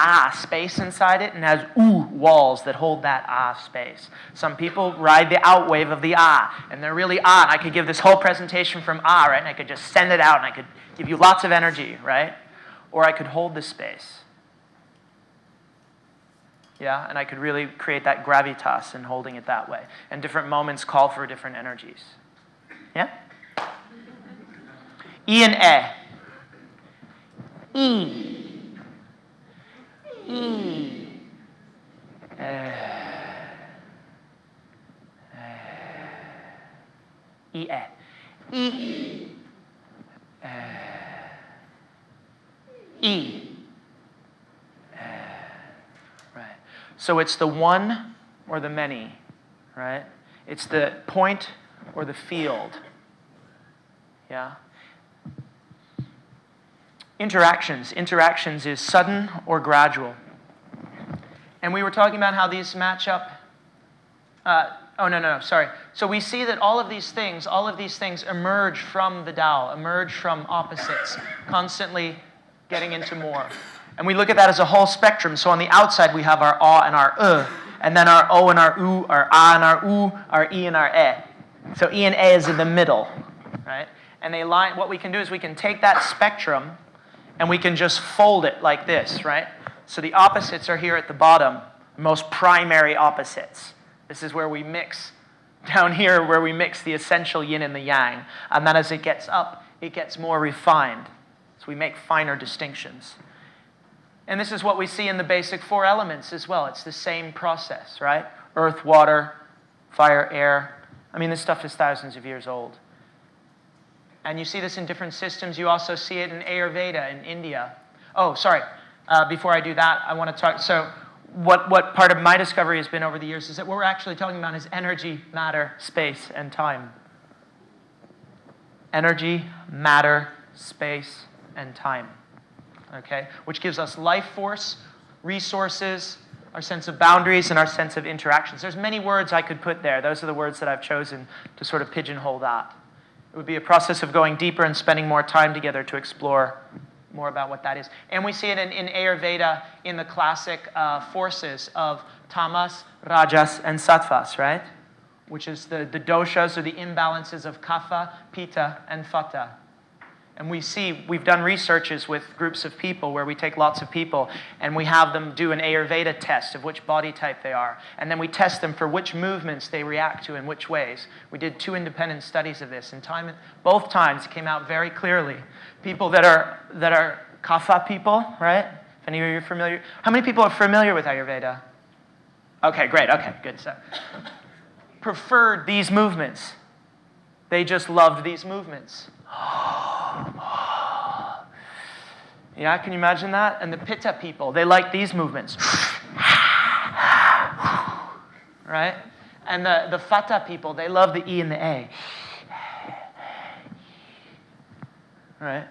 ah space inside it and has ooh walls that hold that ah space. Some people ride the out wave of the ah, and they're really ah, and I could give this whole presentation from ah, right? And I could just send it out, and I could give you lots of energy, right? Or I could hold the space. Yeah, and I could really create that gravitas in holding it that way. And different moments call for different energies. Yeah? E and E. E. E. E. E. E. Right. So it's the one or the many, right? It's the point or the field. Yeah? Interactions. Interactions is sudden or gradual. And we were talking about how these match up. Sorry. So we see that all of these things emerge from the Tao, emerge from opposites, constantly getting into more. And we look at that as a whole spectrum. So on the outside, we have our ah and our and then our o and our u, our ah and our u, our e and our e. So e and e is in the middle, right? And they line. What we can do is we can take that spectrum and we can just fold it like this, right? So the opposites are here at the bottom, most primary opposites. This is where we mix, down here where we mix the essential yin and the yang. And then as it gets up, it gets more refined. So we make finer distinctions. And this is what we see in the basic four elements as well. It's the same process, right? Earth, water, fire, air. I mean, this stuff is thousands of years old. And you see this in different systems. You also see it in Ayurveda in India. Oh, sorry. Before I do that, I want to talk. So what part of my discovery has been over the years is that what we're actually talking about is energy, matter, space, and time. Energy, matter, space, and time. Okay? Which gives us life force, resources, our sense of boundaries, and our sense of interactions. There's many words I could put there. Those are the words that I've chosen to sort of pigeonhole that. It would be a process of going deeper and spending more time together to explore more about what that is. And we see it in Ayurveda in the classic forces of tamas, rajas, and sattvas, right? Which is the doshas or the imbalances of kapha, pitta, and vata. And we've done researches with groups of people where we take lots of people and we have them do an Ayurveda test of which body type they are. And then we test them for which movements they react to in which ways. We did 2 independent studies of this. And both times it came out very clearly. People that are kapha people, right? If any of you are familiar. How many people are familiar with Ayurveda? Okay, great. Okay, good. So, preferred these movements. They just loved these movements. Yeah, can you imagine that? And the pitta people, they like these movements. Right? And the vata people, they love the E and the A. Right?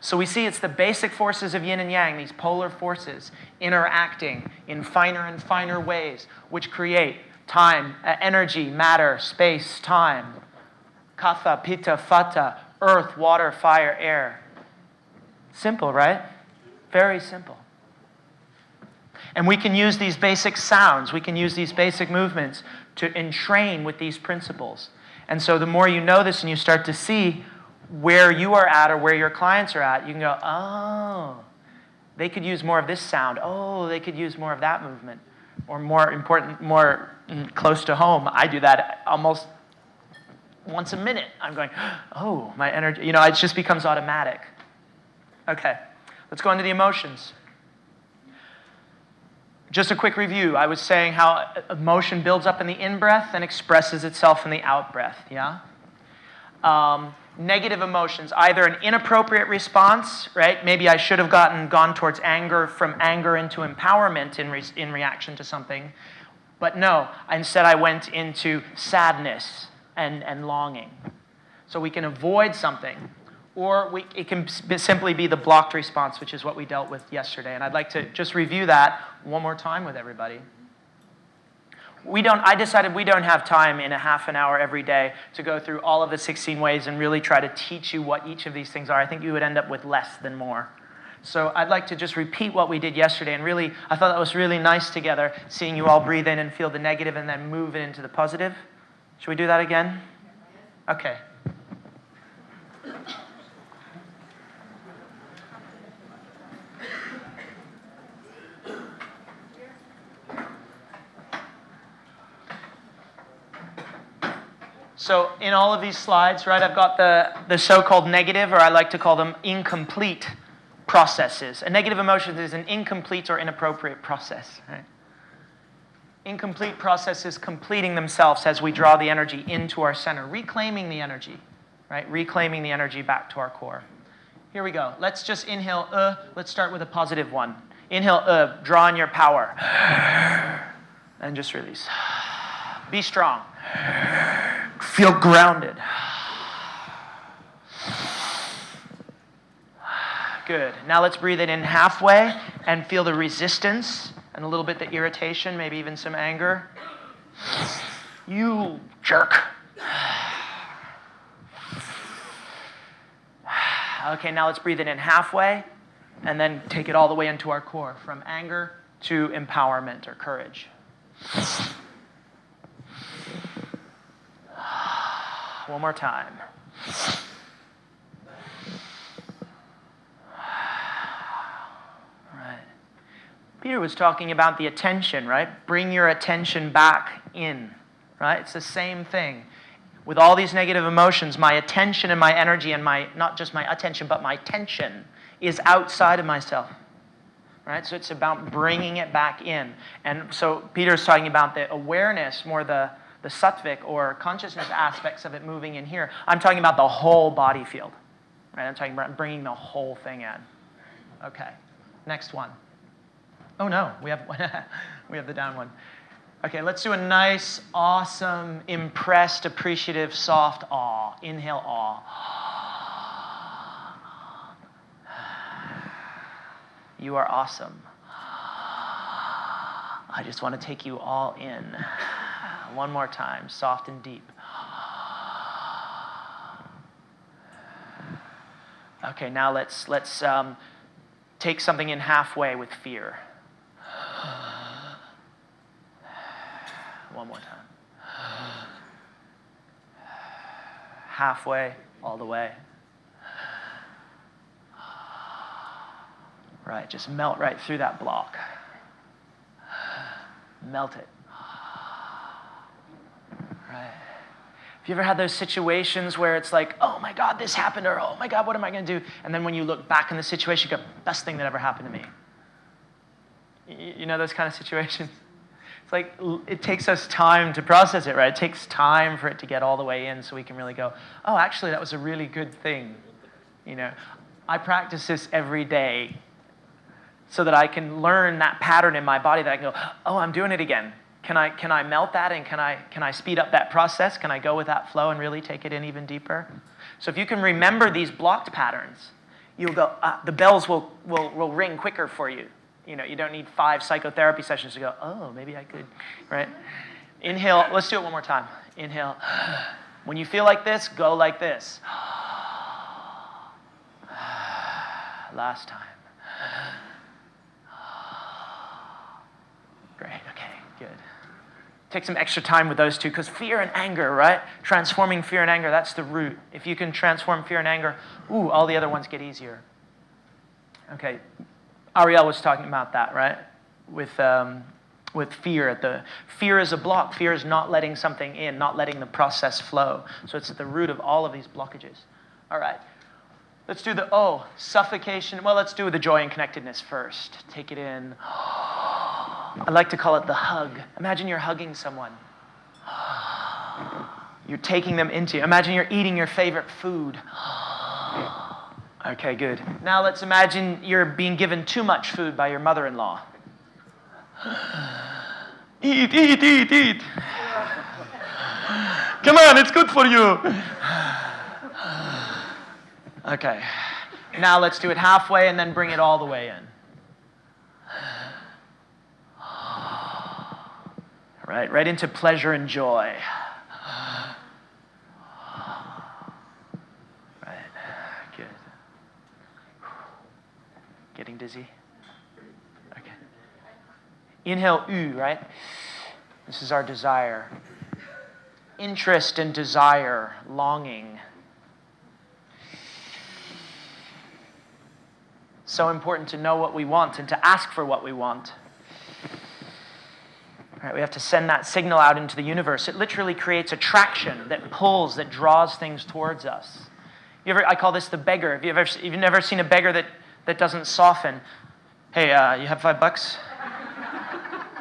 So we see it's the basic forces of yin and yang, these polar forces, interacting in finer and finer ways, which create time, energy, matter, space, time. Kapha, pitta, vata, earth, water, fire, air. Simple, right? Very simple. And we can use these basic sounds, we can use these basic movements to entrain with these principles. And so the more you know this and you start to see where you are at or where your clients are at, you can go, oh, they could use more of this sound. Oh, they could use more of that movement. Or more important, more close to home, I do that almost once a minute. I'm going, oh, my energy, it just becomes automatic. Okay, let's go into the emotions. Just a quick review. I was saying how emotion builds up in the in-breath and expresses itself in the out-breath, yeah? Negative emotions, either an inappropriate response, right? Maybe I should have gone towards anger, from anger into empowerment in reaction to something. But no, instead I went into sadness and longing. So we can avoid something. Or it can simply be the blocked response, which is what we dealt with yesterday. And I'd like to just review that one more time with everybody. I decided we don't have time in a half an hour every day to go through all of the 16 ways and really try to teach you what each of these things are. I think you would end up with less than more. So I'd like to just repeat what we did yesterday. And really, I thought that was really nice together, seeing you all breathe in and feel the negative and then move it into the positive. Should we do that again? Okay. So in all of these slides, right, I've got the so-called negative, or I like to call them incomplete processes. A negative emotion is an incomplete or inappropriate process, right? Incomplete processes completing themselves as we draw the energy into our center, reclaiming the energy, right? Reclaiming the energy back to our core. Here we go. Let's just inhale, let's start with a positive one. Inhale, draw on your power. And just release. Be strong. Feel grounded. Good. Now let's breathe it in halfway and feel the resistance and a little bit the irritation, maybe even some anger. You jerk. Okay, now let's breathe it in halfway and then take it all the way into our core, from anger to empowerment or courage. One more time. Right. Peter was talking about the attention, right? Bring your attention back in, right? It's the same thing. With all these negative emotions, my attention and my energy and my, not just my attention, but my tension is outside of myself, right? So it's about bringing it back in. And so Peter's talking about the awareness, more the sattvic or consciousness aspects of it moving in here. I'm talking about the whole body field, right? I'm talking about bringing the whole thing in. Okay, next one. Oh no, we have the down one. Okay, let's do a nice, awesome, impressed, appreciative, soft awe. Inhale, awe. You are awesome. I just want to take you all in. One more time, soft and deep. Okay, now let's take something in halfway with fear. One more time. Halfway, all the way. Right, just melt right through that block. Melt it. Right. Have you ever had those situations where it's like, oh my God, this happened, or oh my God, what am I going to do? And then when you look back in the situation, you go, best thing that ever happened to me. You know those kind of situations? It's like, it takes us time to process it, right? It takes time for it to get all the way in so we can really go, oh, actually, that was a really good thing. You know, I practice this every day so that I can learn that pattern in my body that I can go, oh, I'm doing it again. Can I melt that, and can I speed up that process? Can I go with that flow and really take it in even deeper? So if you can remember these blocked patterns, you'll go, the bells will ring quicker for you. You know, you don't need 5 psychotherapy sessions to go, oh, maybe I could, right? Inhale, let's do it one more time. Inhale. When you feel like this, go like this. Last time. Great, okay, good. Take some extra time with those two, because fear and anger, right? Transforming fear and anger, that's the root. If you can transform fear and anger, all the other ones get easier. Okay, Ariel was talking about that, right? With fear. Fear is a block. Fear is not letting something in, not letting the process flow. So it's at the root of all of these blockages. All right, let's do the O, suffocation. Well, let's do the joy and connectedness first. Take it in. I like to call it the hug. Imagine you're hugging someone. You're taking them into, imagine you're eating your favorite food. Okay, good. Now let's imagine you're being given too much food by your mother-in-law. Eat, eat, eat, eat. Come on, it's good for you. Okay. Now let's do it halfway and then bring it all the way in. Right into pleasure and joy. Right, good. busy? Okay. Inhale, U, right? This is our desire. Interest and desire, longing. So important to know what we want and to ask for what we want. All right, we have to send that signal out into the universe. It literally creates attraction that pulls, that draws things towards us. I call this the beggar. You've never seen a beggar that doesn't soften? Hey, you have $5?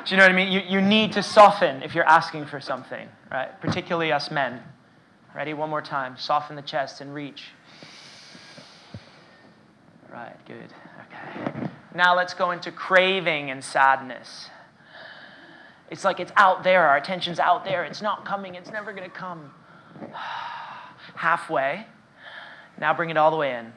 Do you know what I mean? You need to soften if you're asking for something, right? Particularly us men. Ready? One more time. Soften the chest and reach. Right, good. Okay. Now let's go into craving and sadness. It's like it's out there. Our attention's out there. It's not coming. It's never going to come. Halfway. Now bring it all the way in.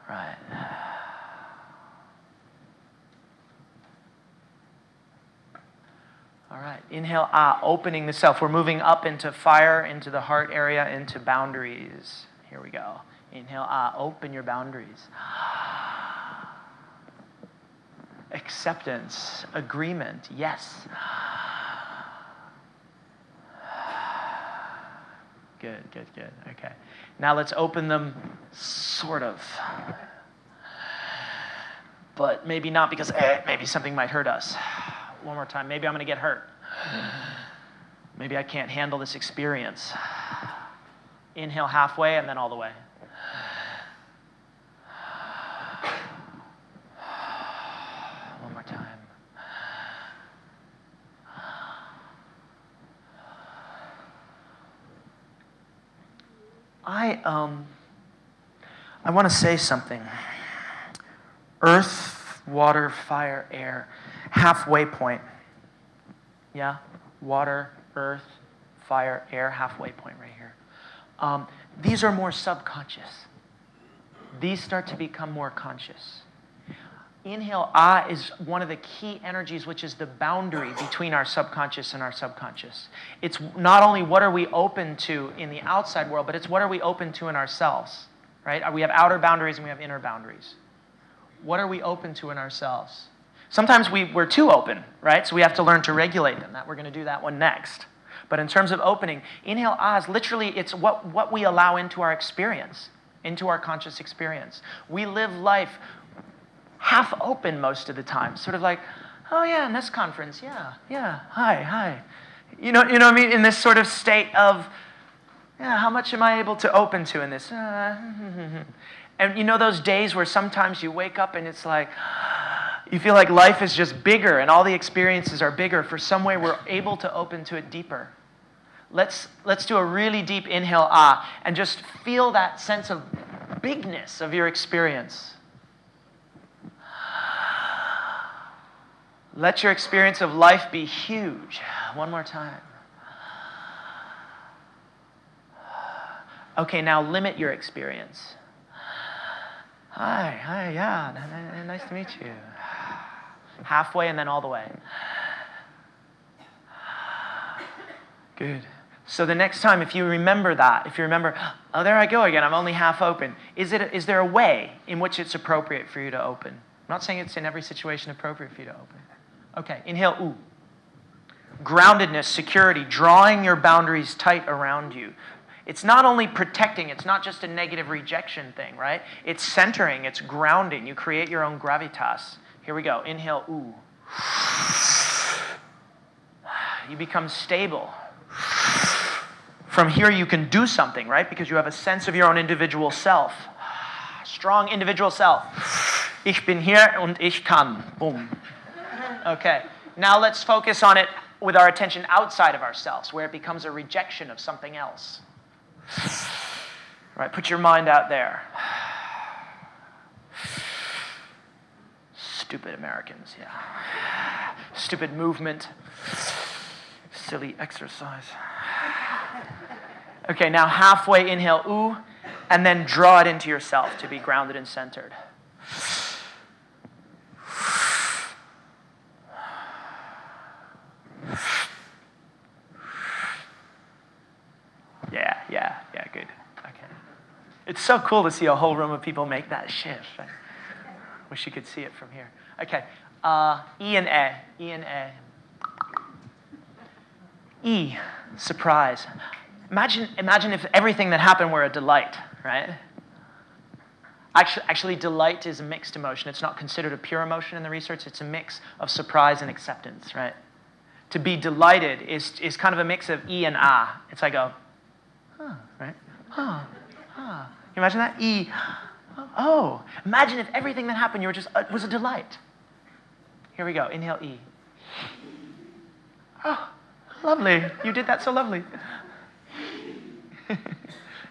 Right. All right. Inhale, ah, opening the self. We're moving up into fire, into the heart area, into boundaries. Here we go. Inhale, ah, open your boundaries. Acceptance, agreement, yes. Good. Okay. Now let's open them, sort of. But maybe not, because maybe something might hurt us. One more time. Maybe I'm going to get hurt. Maybe I can't handle this experience. Inhale halfway and then all the way. One more time. I want to say something. Earth, water, fire, air. Halfway point. Yeah? Water, earth, fire, air, halfway point right here. These are more subconscious. These start to become more conscious. Inhale, ah, is one of the key energies, which is the boundary between our subconscious and our subconscious. It's not only what are we open to in the outside world, but it's what are we open to in ourselves, right? We have outer boundaries and we have inner boundaries. What are we open to in ourselves? Sometimes we're too open, right? So we have to learn to regulate them. We're going to do that one next. But in terms of opening, inhale, ah, is literally, it's what we allow into our experience, into our conscious experience. We live life half open most of the time, sort of like, oh yeah, in this conference, yeah, hi. You know what I mean? In this sort of state of, yeah, how much am I able to open to in this? And you know those days where sometimes you wake up and it's like, you feel like life is just bigger and all the experiences are bigger. For some way we're able to open to it deeper. Let's do a really deep inhale, ah, and just feel that sense of bigness of your experience. Let your experience of life be huge. One more time. Okay, now limit your experience. Hi, yeah, nice to meet you. Halfway and then all the way. Good. So the next time, if you remember that, oh, there I go again, I'm only half open. Is there a way in which it's appropriate for you to open? I'm not saying it's in every situation appropriate for you to open. Okay, inhale, ooh. Groundedness, security, drawing your boundaries tight around you. It's not only protecting, it's not just a negative rejection thing, right? It's centering, it's grounding. You create your own gravitas. Here we go, inhale, ooh. You become stable. From here you can do something, right? Because you have a sense of your own individual self. Strong individual self. Ich bin hier und ich kann. Boom. Okay, now let's focus on it with our attention outside of ourselves, where it becomes a rejection of something else. All right, put your mind out there. Stupid Americans, yeah. Stupid movement. Silly exercise. Okay, now halfway inhale, ooh, and then draw it into yourself to be grounded and centered. It's so cool to see a whole room of people make that shift. I wish you could see it from here. Okay, E and A, E and A. E, surprise. Imagine if everything that happened were a delight, right? Actually, delight is a mixed emotion. It's not considered a pure emotion in the research. It's a mix of surprise and acceptance, right? To be delighted is kind of a mix of E and ah. It's like a, huh, right? Huh, huh. Can you imagine that? E, oh. Imagine if everything that happened was a delight. Here we go. Inhale, E. Oh, lovely. You did that so lovely.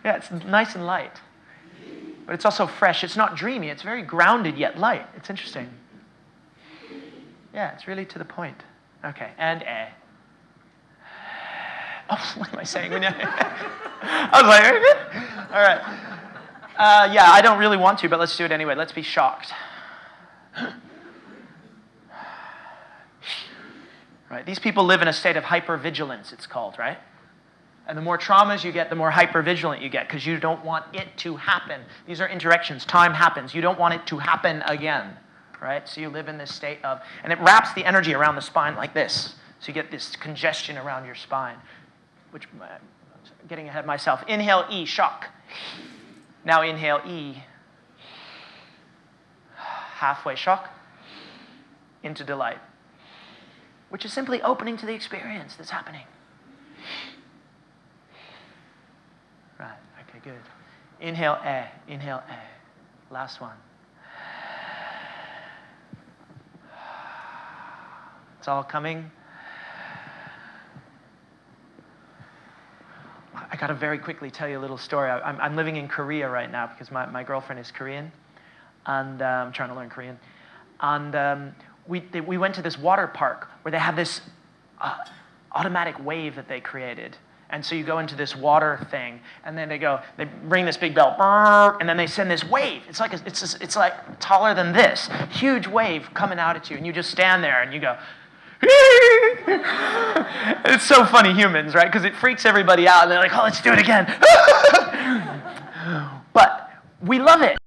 Yeah, it's nice and light. But it's also fresh. It's not dreamy. It's very grounded yet light. It's interesting. Yeah, it's really to the point. Okay, and A. Oh, what am I saying? I was like, all right. Yeah, I don't really want to, but let's do it anyway. Let's be shocked. Right, these people live in a state of hypervigilance, it's called, right? And the more traumas you get, the more hypervigilant you get, because you don't want it to happen. These are interactions. Time happens. You don't want it to happen again, right? So you live in this state of, and it wraps the energy around the spine like this. So you get this congestion around your spine, which I'm getting ahead of myself. Inhale, E, shock. Now inhale, E. Halfway shock into delight, which is simply opening to the experience that's happening. Right, okay, good. Inhale, A, inhale, A. Last one. It's all coming. I got to very quickly tell you a little story. I'm living in Korea right now because my girlfriend is Korean, and I'm trying to learn Korean. And we went to this water park where they have this automatic wave that they created. And so you go into this water thing, and then they ring this big bell, and then they send this wave. It's like taller than this, huge wave coming out at you, and you just stand there and you go. It's so funny, humans, right? Because it freaks everybody out, and they're like, "Oh, let's do it again." But we love it.